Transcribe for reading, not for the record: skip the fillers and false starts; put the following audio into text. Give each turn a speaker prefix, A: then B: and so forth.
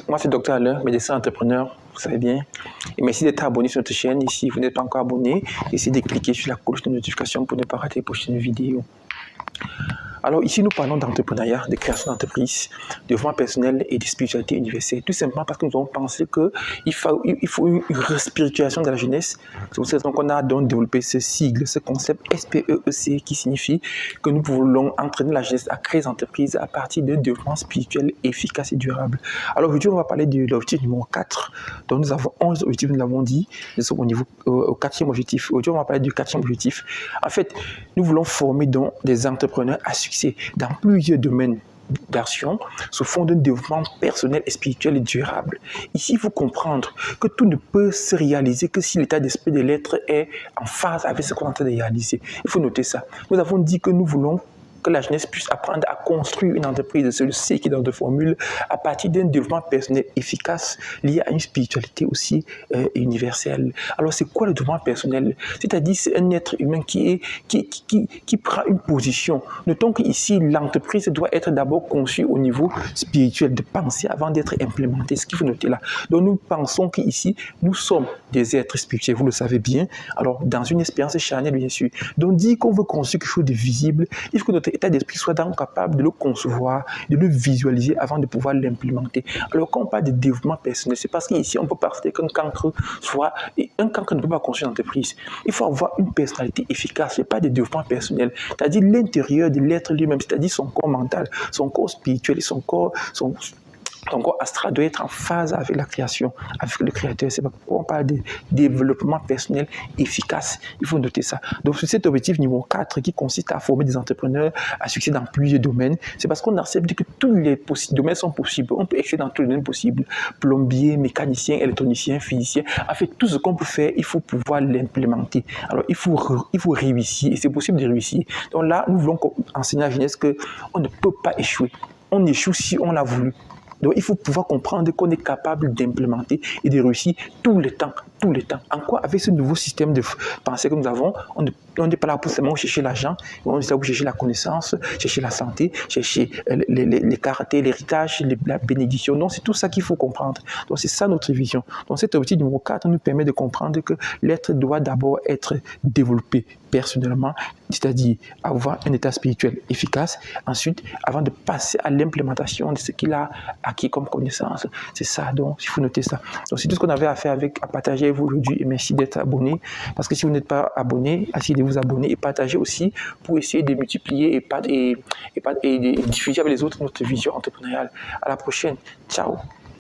A: Moi, c'est Dr Alain, médecin entrepreneur, vous savez bien. Et merci d'être abonné sur notre chaîne. Ici, vous n'êtes pas encore abonné, essayez de cliquer sur la cloche de notification pour ne pas rater les prochaines vidéos. Alors ici, nous parlons d'entrepreneuriat, de création d'entreprise, de développement personnel et de spiritualité universelle. Tout simplement parce que nous avons pensé qu'il faut une respiritualisation de la jeunesse. C'est pour cette raison qu'on a donc développé ce sigle, ce concept SPEEC qui signifie que nous voulons entraîner la jeunesse à créer des entreprises à partir d'un développement spirituel efficace et durable. Alors aujourd'hui, on va parler de l'objectif numéro 4. Donc nous avons 11 objectifs, nous l'avons dit. Nous sommes au niveau au 4e objectif. Aujourd'hui, on va parler du 4e objectif. En fait, nous voulons former donc des entrepreneurs à succès dans plusieurs domaines d'action sous fond d'un développement personnel et spirituel et durable. Ici, il faut comprendre que tout ne peut se réaliser que si l'état d'esprit de l'être est en phase avec ce qu'on est en train de réaliser. Il faut noter ça. Nous avons dit que nous voulons que la jeunesse puisse apprendre à construire une entreprise, c'est le C qui est dans deux formules, à partir d'un développement personnel efficace lié à une spiritualité aussi universelle. Alors, c'est quoi le développement personnel? C'est-à-dire, c'est un être humain qui prend une position. Notons qu'ici, l'entreprise doit être d'abord conçue au niveau spirituel, de penser avant d'être implémentée, ce qu'il faut noter là. Donc, nous pensons qu'ici, nous sommes des êtres spirituels, vous le savez bien. Alors, dans une expérience charnelle, bien sûr. Donc, dire qu'on veut construire quelque chose de visible, il faut que notre état d'esprit soit donc capable de le concevoir, de le visualiser avant de pouvoir l'implémenter. Alors, quand on parle de développement personnel, c'est parce qu'ici, on peut parler qu'un cancre soit... Un cancre ne peut pas construire une entreprise. Il faut avoir une personnalité efficace, ce n'est pas de développement personnel. C'est-à-dire l'intérieur de l'être lui-même, c'est-à-dire son corps mental, son corps spirituel et son corps astral doit être en phase avec la création, avec le créateur. C'est pourquoi on parle de développement personnel efficace. Il faut noter ça. Donc, c'est cet objectif numéro 4 qui consiste à former des entrepreneurs à succès dans plusieurs domaines. C'est parce qu'on accepte que tous les domaines sont possibles. On peut exceller dans tous les domaines possibles. Plombier, mécanicien, électronicien, physicien. En fait, tout ce qu'on peut faire, il faut pouvoir l'implémenter. Alors, il faut réussir et c'est possible de réussir. Donc là, nous voulons enseigner à la jeunesse qu'on ne peut pas échouer. On échoue si on l'a voulu. Donc, il faut pouvoir comprendre qu'on est capable d'implémenter et de réussir tout le temps. En quoi, avec ce nouveau système de pensée que nous avons, on n'est pas là pour seulement chercher l'argent, on est là pour chercher la connaissance, chercher la santé, chercher les caractères, l'héritage, la bénédiction. Donc, c'est tout ça qu'il faut comprendre. Donc, c'est ça notre vision. Donc, cet objectif numéro 4 nous permet de comprendre que l'être doit d'abord être développé personnellement, c'est-à-dire avoir un état spirituel efficace. Ensuite, avant de passer à l'implémentation de ce qu'il a acquis comme connaissance. C'est ça, donc, il faut noter ça. Donc, c'est tout ce qu'on avait à faire à partager avec vous aujourd'hui et merci d'être abonné. Parce que si vous n'êtes pas abonné, essayez de vous abonner et partager aussi pour essayer de multiplier et de diffuser avec les autres notre vision entrepreneuriale. À la prochaine. Ciao.